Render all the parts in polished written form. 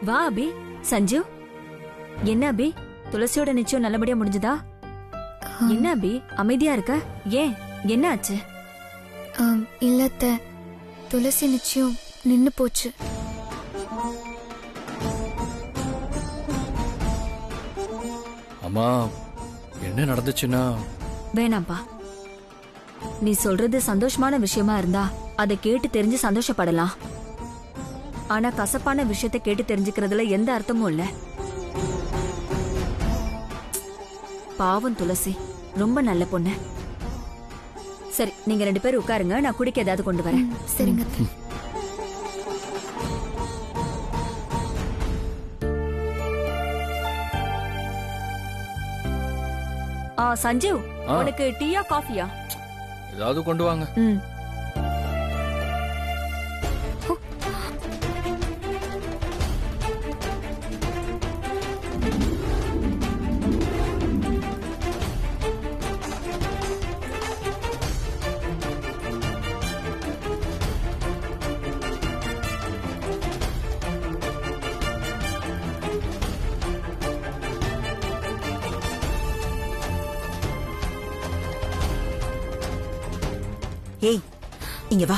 வா அபி. சஞ்சு, என்ன அபி, துளசியோட நிச்சயம் நல்லபடியா முடிஞ்சதா? என்ன அபி அமைதியா இருக்க? ஏன், என்ன ஆச்சு? இல்லத்த, துளசி நிச்சயம் நின்னு போச்சு. அம்மா, என்ன நடந்துச்சுன்னா? வேணாம்பா, நீ சொல்றது சந்தோஷமான விஷயமா இருந்தா அதை கேட்டு தெரிஞ்சு சந்தோஷப்படலாம். ஆனா கசப்பான விஷயத்தை கேட்டு தெரிஞ்சுக்கிறதுல எந்த அர்த்தமும் இல்ல. பாவம் துளசி, ரொம்ப நல்ல பொண்ணு. சரி, நீங்க 2 பேரும் உட்காருங்க, நான் குடிக்க ஏதாவது கொண்டு வரேன். சரிங்க. சஞ்சீவ், உனக்கு டீயா காஃபியா? ஏதாவது கொண்டு வாங்க. ஏய், இங்க வா.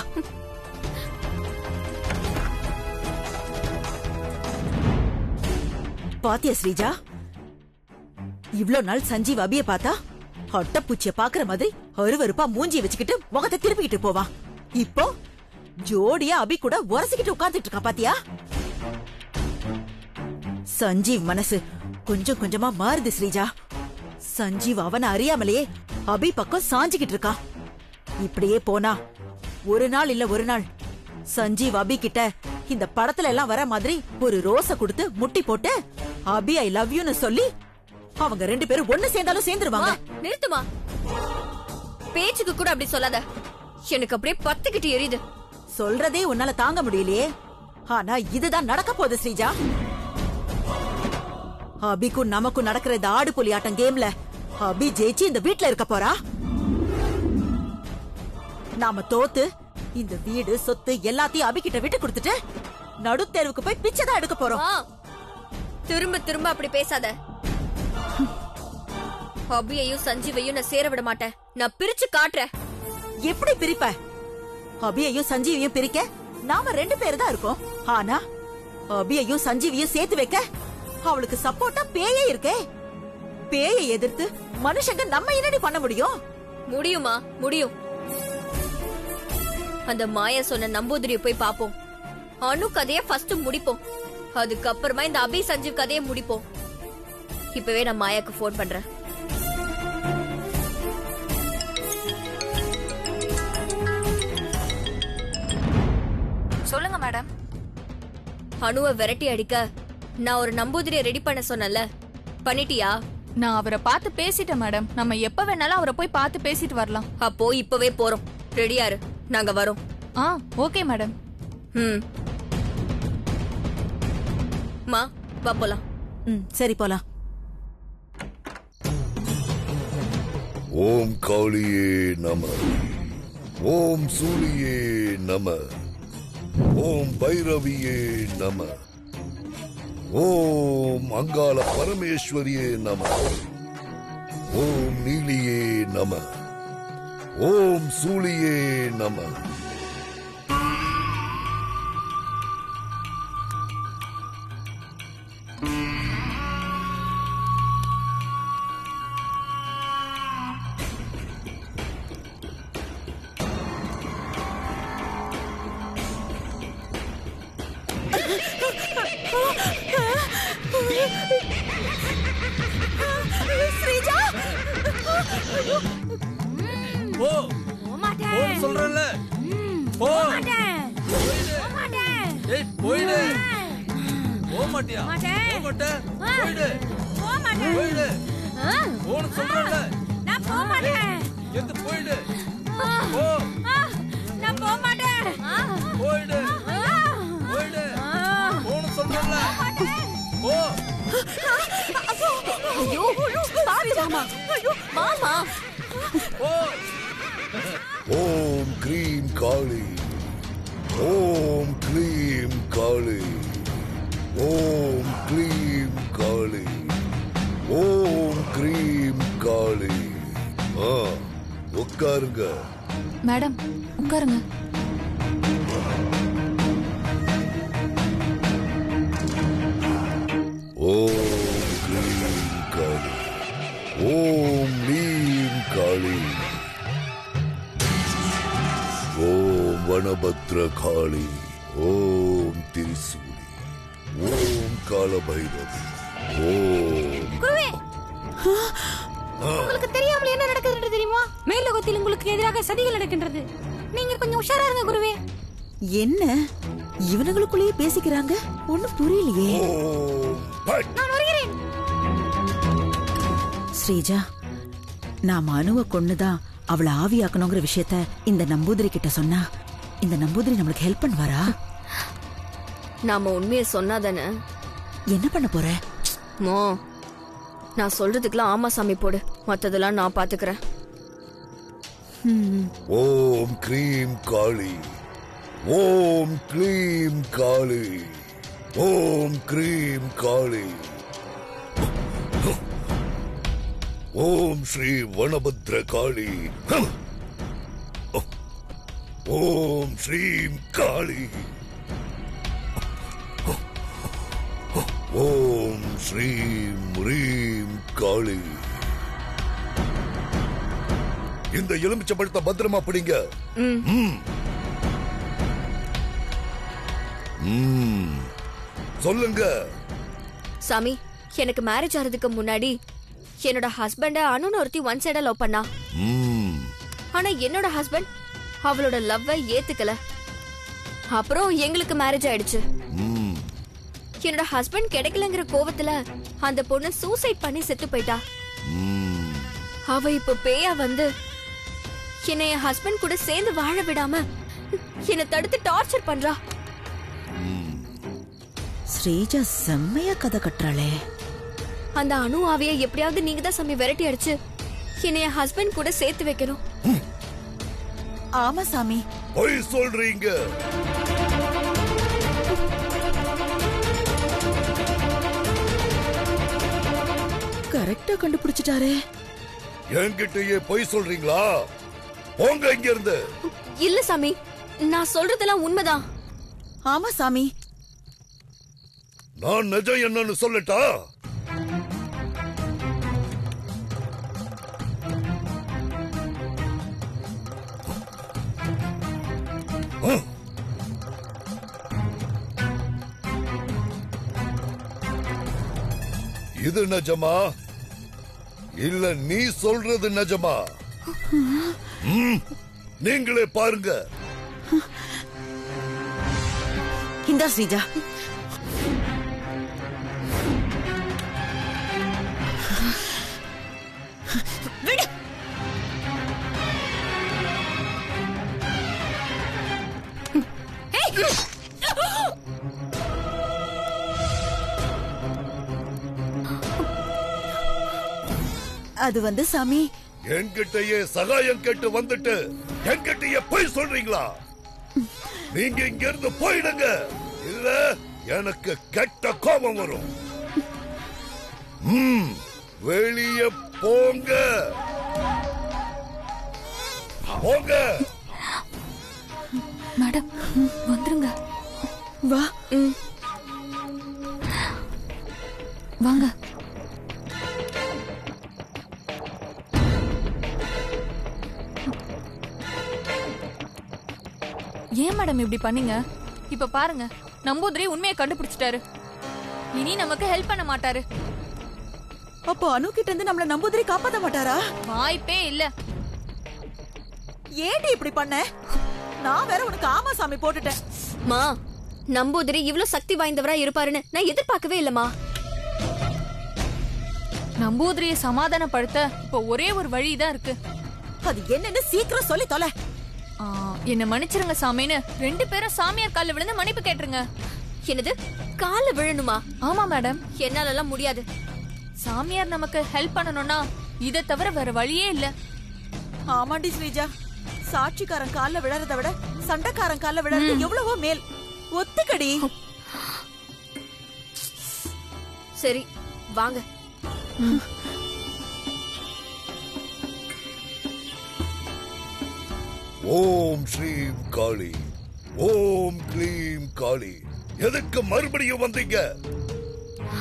பாத்தியா ஸ்ரீஜா, இவ்ளோ நாள் சஞ்சீவ் அபிய பார்த்தா அட்டப்பூச்சிய பாக்குற மாதிரி அருவருப்பா மூஞ்சிய வச்சுக்கிட்டு முகத்தை திருப்பிக்கிட்டு போவான். இப்போ ஜோடியா அபி கூட உரசிக்கிட்டு உட்கார்ந்துட்டு இருக்கா. பாத்தியா, சஞ்சீவ் மனசு கொஞ்சம் கொஞ்சமா மாறுது ஸ்ரீஜா. சஞ்சீவ் அவனை அறியாமலேயே அபி பக்கம் சாஞ்சிக்கிட்டு இருக்கா. இப்படியே போனா ஒரு நாள் இல்ல ஒரு நாள் சஞ்சீவ் அபி கிட்ட இந்த படத்துல எல்லாம் வர மாதிரி ஒரு ரோஸ கொடுத்து முட்டி போட்டு அபி ஐ லவ் யூன்னு சொல்லி அவங்க 2 பேரும் ஒண்ணு சேர்ந்தாலும் சேர்ந்துருவாங்க. நிறுத்துமா, பேச்சுக்கு கூட அப்படி சொல்லாத. எனக்கு அப்படியே பத்துக்கிட்டு எரியுது. சொல்றதே உன்னால தாங்க முடியலையே. ஆனா இதுதான் நடக்க போகுது ஸ்ரீஜா. அபிக்கும் நமக்கும் நடக்கிற இந்த ஆடு புலி ஆட்டம் கேம்ல அபி ஜெயிச்சு இந்த வீட்ல இருக்க போறா. நாம தோத்து இந்த வீடு சொத்து எல்லாத்தையும் அபிகிட்ட விட்டு கொடுத்துட்டு நடுத்தேர்வுக்கு போய் பிச்சைதான் எடுக்க போறோம். திரும்ப திரும்ப அப்படி பேசாத. அபியையும் சஞ்சீவையும் நான் சேர விட மாட்டேன். நான் பிரிச்சு காட்டுறேன். எப்படி பிரிப்ப? அபியையும் சஞ்சீவையும் பிரிக்க நாம 2 பேர் தான் இருக்கோம். ஆனா அபியையும் சஞ்சீவையும் சேர்த்து வைக்க அவளுக்கு சப்போர்ட்டா பேயே இருக்கே. பேயை எதிர்த்து மனுஷங்க நம்ம என்னடி பண்ண முடியும்? முடியுமா? முடியும். அந்த மாயா சொன்ன நம்பூதிரிய போய் பாப்போம். அனு கதைய ஃபர்ஸ்ட் முடிப்போம். அதுக்கப்புறமா இந்த அபி சஞ்சீவ் கதையை முடிப்போம். இப்பவே நான் மாயாக்கு போன் பண்றேன். சொல்லுங்க மேடம். அனுவை விரட்டி அடிக்க நான் ஒரு நம்பூதிரிய ரெடி பண்ண சொன்னல, பண்ணிட்டியா? நான் அவரை பார்த்து பேசிட்டேன் மேடம். நம்ம எப்ப வேணாலும் அவரை போய் பார்த்து பேசிட்டு வரலாம். அப்போ இப்பவே போறோம். ரெடியாரு, நாங்க வரோம். Okay madam. மா, வா போலாம். சரி போலாம். ஓம் காளியே நம, ஓம் சூரியே நம, ஓம் பைரவியே நம, ஓம் அங்காள பரமேஸ்வரியே நம, ஓம் நீலியே நம, ஓம் சூலியே நம. ஸ்ரீஜா, போ போன்னு சொல்றேன்ல. போ. ஏய், போயிடு. போக மாட்டியா? போக மாட்டே. போயிடு. போயிடு. போன்னு சொல்றேன்ல. நான் போக மாட்டேன். எங்க போயிடு. போ. நான் போக மாட்டேன். போயிடு. போயிடு. போன்னு சொல்றேன்ல. போ. ஐயோ, பாவி மாமா. ஐயோ, மாமா. போ. ஓம் க்ரீம் காளி, ஓம் க்ரீம் காளி, ஓம் மேடம் உட்காருங்க. ஓம் க்ளீம் காளி, ஓம் நீம் காளி, ஓம் வனபத்ர காளி, ஓம் திரிசூலி, ஓம் காலபைரவி, ஓம். உங்களுக்கு தெரியாமல் என்ன நடக்குது தெரியுமா? மேலோகத்தில் உங்களுக்கு எதிராக சதிகள் நடக்கின்றது. நீங்க கொஞ்சம் உஷாரா இருங்க குருவே. என்ன இவனுங்களுக்குள்ளேயே பேசிக்கிறாங்க? ஒண்ணும் புரியலையே. ஓம் பட். நான் வருகிறேன். ஸ்ரீஜா, நாம அணுவ கொன்னுதான் அவளை ஆவியாக்கணுங்கிற விஷயத்த இந்த நம்பூதிரி கிட்ட சொன்னா இந்த நம்பூதிரி நம்மளுக்கு ஹெல்ப் பண்ணுவாரா? நாம உண்மையை சொன்னாதானே. என்ன பண்ண போற? மோ, நான் சொல்றதுக்குலாம் ஆமா சாமி போடு, மத்ததெல்லாம் நான் பாத்துக்கிறேன். ஓம் க்ரீம் காளி, ஓம் க்ளீம் காளி, ஓம் க்ரீம் காளி, ஓம் ஸ்ரீ வனபத்ர காளி, ஓம் ஸ்ரீம் காளி, ஓம் ஸ்ரீம் ரீம் காளி. இந்த எலுமிச்சை பழத்தை பத்திரமா பிடிங்க. சொல்லுங்க சாமி, எனக்கு மேரேஜ் ஆறதுக்கு முன்னாடி என்னோட ஹஸ்பண்ட அனுன்னு ஒருத்தி ஒன் சைடா லவ் பண்ணா. ஆனா என்னோட ஹஸ்பண்ட் அவளோட லவ்வ ஏத்துக்கல. அப்புறம் எங்களுக்கு மேரேஜ் ஆயிடுச்சு. என்னோட ஹஸ்பண்ட் கிடைக்கலங்கிற கோவத்துல அந்த பொண்ணு சூசைட் பண்ணி செத்து போயிட்டா. அவ இப்ப பேயா வந்து என்னை என் ஹஸ்பண்ட் கூட சேர்ந்து வாழ விடாம என்னை தடுத்து டார்ச்சர் பண்றா. ஸ்ரீஜா செம்மையா கதை கட்டுறாளே. அந்த அணு ஆவியை எப்படியாவது நீங்க தான் சாமி விரட்டி அடிச்சு என்னை என் ஹஸ்பண்ட் கூட சேர்த்து வைக்கணும். ஆமா சாமி. பொய் சொல்றீங்க. கரெக்டா கண்டுபிடிச்சிட்டாரே. என்கிட்டயே பொய் சொல்றீங்களா? போங்க இங்க இருந்து. இல்ல சாமி, நான் சொல்றதெல்லாம் உண்மைதான். ஆமா சாமி. நான் நிஜம் என்னன்னு சொல்லட்டா? இது நிஜமா இல்ல நீ சொல்றது நிஜமா? நீங்களே பாருங்க. இந்தா ஸ்ரீஜா. விடு. அது வந்து சாமி, என்கிட்டயே சகாயம் கேட்டு வந்துட்டு என்கிட்டயே போய் சொல்றீங்களா? நீங்க இங்க இருந்து போயிடுங்க, இல்ல எனக்கு கெட்ட கோபம் வரும். வெளிய போங்க, போங்க. மேடம் வந்துருங்க. வா. வாங்க. ஏன் மேடம் இப்படி பண்ணீங்க? இப்ப பாருங்க, நம்பூதிரி உண்மையை கண்டுபிடிச்சிட்டாரு. இனி நமக்கு ஹெல்ப் பண்ண மாட்டாரு. அப்போ அனு கிட்ட இருந்து நம்மள நம்பூதிரி காப்பாத்த மாட்டாரா? வாய்ப்பே இல்ல. ஏன்டி இப்படி பண்ண? நான் வேற உனக்கு ஆமா சாமி போட்டுட்டேன். மா, நம்பூதிரி இவ்வளவு சக்தி வாய்ந்தவரா இருப்பாருன்னு நான் எதிர்பார்க்கவே இல்லம்மா. நம்பூதிரியை சமாதானப்படுத்த இப்ப ஒரே ஒரு வழிதான் இருக்கு. அது என்னன்னு சீக்கிரம் சொல்லி தொலை. என்ன மன்னிச்சிருங்க சாமின்னு 2 பேரும் சாமியார் கால்ல விழுந்து மன்னிப்பு கேட்டுருங்க. என்னது, கால விழணுமா? ஆமா மேடம். என்னால எல்லாம் முடியாது. சாமியார் நமக்கு ஹெல்ப் பண்ணணும்னா இதை தவிர வேற வழியே இல்ல. ஆமாண்டி ஸ்ரீஜா, சாட்சிக்காரன் கால்ல விழறத விட சண்டைக்காரன் கால்ல விழறது எவ்வளவோ மேல். ஒத்துக்கடி. சரி வாங்க. ஓம் ஸ்ரீம் காளி, ஓம் க்ளீம் காளி. எதுக்கு மறுபடியும் வந்தீங்க?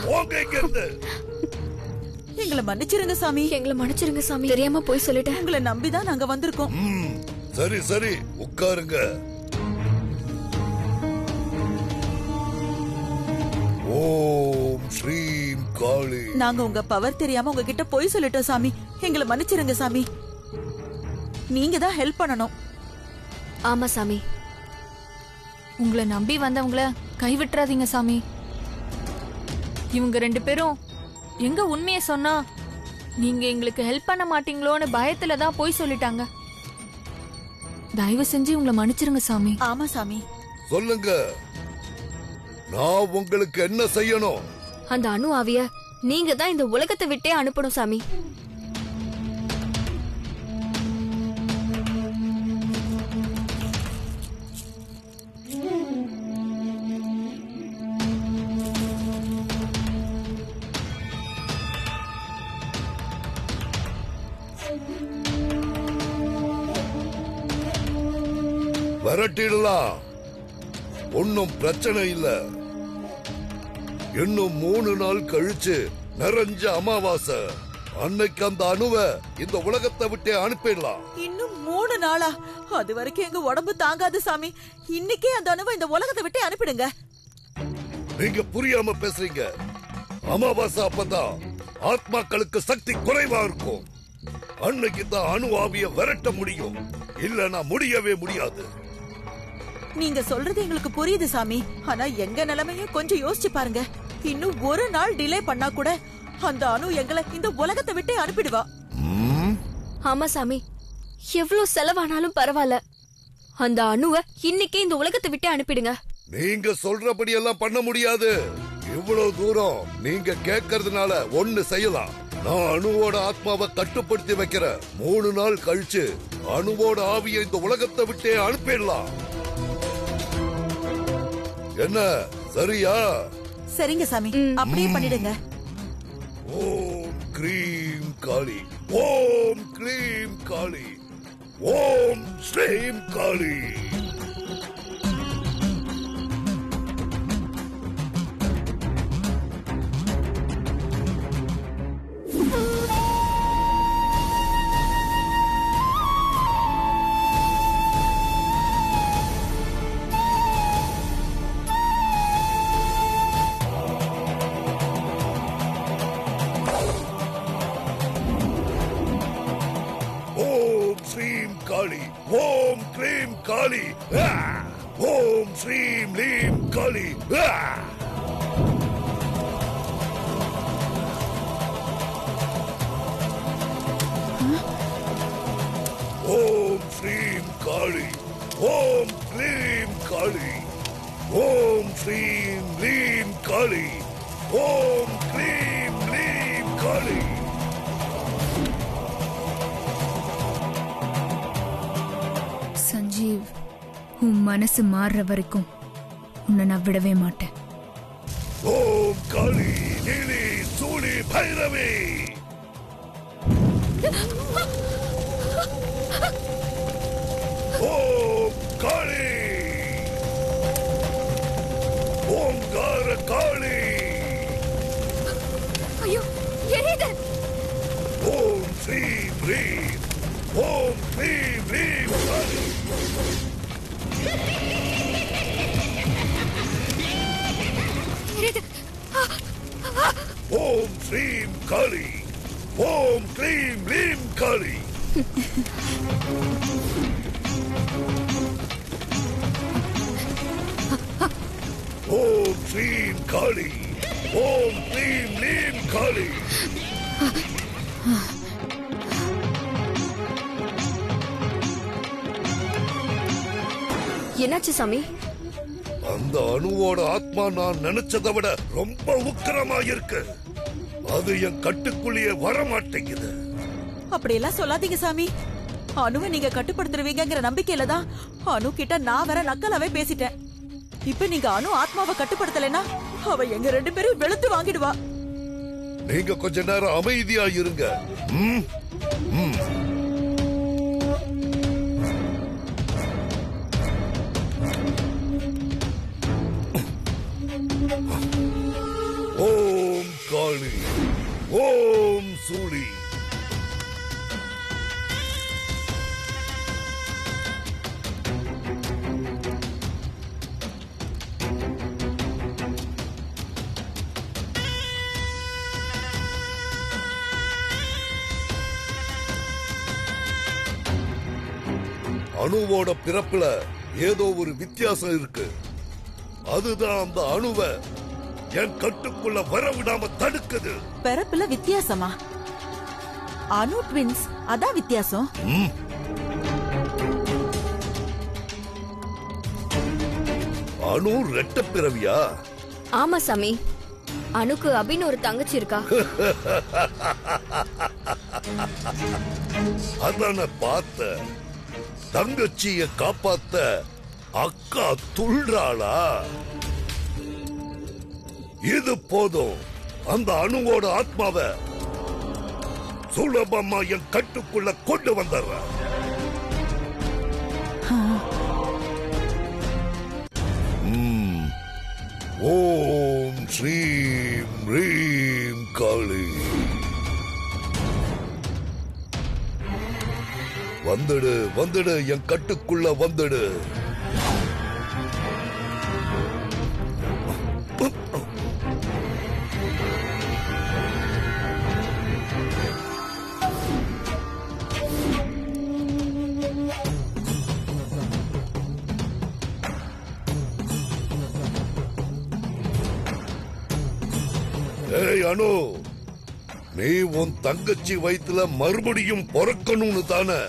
போங்க இங்க இருந்து. எங்களை மன்னிச்சிருங்க சாமி. எங்களை மன்னிச்சிருங்க சாமி, தெரியாம போய் சொல்லிட்டேன். உங்களை நம்பிதான் நாங்க வந்திருக்கோம். சரி சரி, உட்காருங்க. ஓம் ஸ்ரீம் காளி. நாங்க உங்க பவர் தெரியாம உங்ககிட்ட போய் சொல்லிட்டோம் சாமி. எங்களை மன்னிச்சிருங்க சாமி. நீங்க தான் ஹெல்ப் பண்ணணும். ஆமா சாமி. உங்களை நம்பி வந்தவங்கள கைவிட்டுறாதீங்க சாமி. இவங்க 2 பேரும் எங்க உண்மையை சொன்னா நீங்க எங்களுக்கு ஹெல்ப் பண்ண மாட்டீங்களோன்னு பயத்துல தான் போய் சொல்லிட்டாங்க. தயவு செஞ்சு உங்களை மன்னிச்சிருங்க சாமி. ஆமா சாமி. சொல்லுங்க, நான் உங்களுக்கு என்ன செய்யணும்? அந்த அணு ஆவிய நீங்க தான் இந்த உலகத்தை விட்டே அனுப்பணும் சாமி. விரட்டிடலாம், ஒன்னும் பிரச்சனை இல்ல. இன்னும் 3 நாள் கழிச்சு நிறைஞ்ச அமாவாசை அன்னைக்கு அந்த அணுவை இந்த உலகத்தை விட்டே அனுப்பிடலாம். இன்னும் 3 நாளா? அது வரைக்கும் எங்க உடம்பு தாங்காது சாமி. இன்னைக்கே அந்த அணுவை இந்த உலகத்தை விட்டு அனுப்பிடுங்க. நீங்க புரியாம பேசுறீங்க. அமாவாசை அப்பதான் ஆத்மாக்களுக்கு சக்தி குறைவா இருக்கும். அன்னைக்கு தான் அணு ஆவிய விரட்ட முடியும், இல்லனா முடியவே முடியாது. நீங்க சொல்றது எங்களுக்கு புரியுது சாமி. ஆனா எங்க நிலைமையும் கொஞ்சம் யோசிச்சு பாருங்க. இன்னும் 1 நாள் டிலே பண்ணா கூட அந்த அணு எங்களை இந்த உலகத்தை விட்டே அனுப்பிடுவா. ஆமா சாமி, எவ்வளவு செலவானாலும் பரவாயில்ல, அந்த அணுவை இன்னைக்கே இந்த உலகத்தை விட்டே அனுப்பிடுங்க. நீங்க சொல்றபடி எல்லாம் பண்ண முடியாது. இவ்வளவு தூரம் நீங்க கேட்கறதுனால ஒண்ணு செய்யலாம். நான் அணுவோட ஆத்மாவை கட்டுப்படுத்தி வைக்கிறேன். 3 நாள் கழிச்சு அணுவோட ஆவியை இந்த உலகத்தை விட்டே அனுப்பிடலாம். என்ன, சரியா? சரிங்க சாமி, அப்படியே பண்ணிடுங்க. ஓம் க்ரீம் காளி, ஓம் க்ளீம் காளி, ஓம் ஸ்ரீம் காளி. காளி, ஓம் க்ளீம் காளி, ஓம் ஸ்ரீம் லீம் காளி. ஓம் ஸ்ரீம் காளி, ஓம் க்ளீம் காளி, ஓம் ஸ்ரீம் லீம் காளி, ஓம் க்ளீம் லீம் காளி. சஞ்சீவ், உன் மனசு மாறுற வரைக்கும் உன்னை நான் விடவே மாட்டேன். ஓம் காளி, நீலி, சூளி, பைரவி. ஓம் காளி, ஓங்கார காளி. ஐயோ, எரியுது. ஓம் ஸ்ரீம் ரீம், ஓம் க்ளீம் ரீம் காளி. ஓம் ஸ்ரீம் காளி, ஓம் க்ளீம் ரீம் காளி. ஓம் ஸ்ரீம் காளி, ஓம் க்ளீம் ரீம் காளி. என்னாச்சு சாமி? அந்த அணுவோட ஆத்மா நான் நினைச்சதை விட ரொம்ப உக்கிரமா இருக்கு. அது என் கட்டுக்குள்ளேயே வரமாட்டேங்குது. அப்படியெல்லாம் சொல்லாதீங்க சாமி. அணுவை நீங்க கட்டுப்படுத்துருவீங்கிற நம்பிக்கையில தான் அணு கிட்ட நான் வேற நக்கலாவே பேசிட்டேன். இப்ப நீங்க அணு ஆத்மாவை கட்டுப்படுத்தலைன்னா அவ எங்க 2 பேரும் வெளுத்து வாங்கிடுவா. நீங்க கொஞ்ச நேரம் அமைதியா இருங்க. ஓம் காளி, ஓம் சூளி. அணுவோட பிறப்புல ஏதோ ஒரு வித்தியாசம் இருக்கு. அதுதான் அந்த அணுவை என் கட்டுக்குள்ள வரவிடாம தடுக்குது. பிறப்புல வித்தியாசமா? அணு ட்வின்ஸ், அதான் வித்தியாசம். அணு ரெட்ட பிறவியா? ஆமா சாமி, அணுக்கு அபின்னு ஒரு தங்கச்சி இருக்கா. அதான பார்த்த. தங்கச்சிய காப்பாத்த அக்கா துள்றாளா? இது போதும். அந்த அணுவோட ஆத்மாவை சுலபமா என் கட்டுக்குள்ள கொண்டு வந்துடுற. ஓம் ஸ்ரீம் ரீம் காளி. வந்துடு வந்துடு, என் கட்டுக்குள்ள வந்துடு. ஏய் அனு, நீ உன் தங்கச்சி வயித்துல மறுபடியும் பிறக்கணும்னு தானே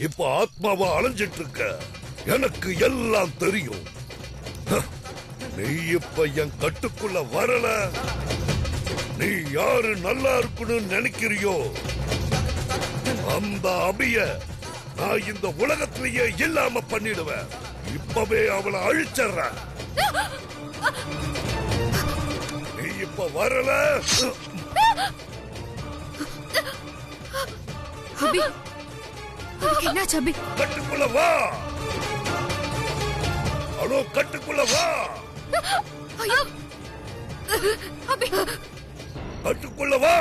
இப்ப ஆத்மாவா அலைஞ்சிட்டு இருக்க. எனக்கு எல்லாம் தெரியும். நீ இப்ப என் கட்டுக்குள்ள வரல. நீ யாரு நல்லா இருக்கணும்னு நினைக்கிறியோ அந்த அபிய நான் இந்த உலகத்திலேயே இல்லாம பண்ணிடுவேன். இப்பவே அவளை அழிச்சிடுறேன். நீ இப்ப வரல. அபி, என்ன அபி? கட்டுக்குள்ள வா. அனு, கட்டுக்குள்ள வா. ஐயோ அபி, கட்டுக்குள்ள வா.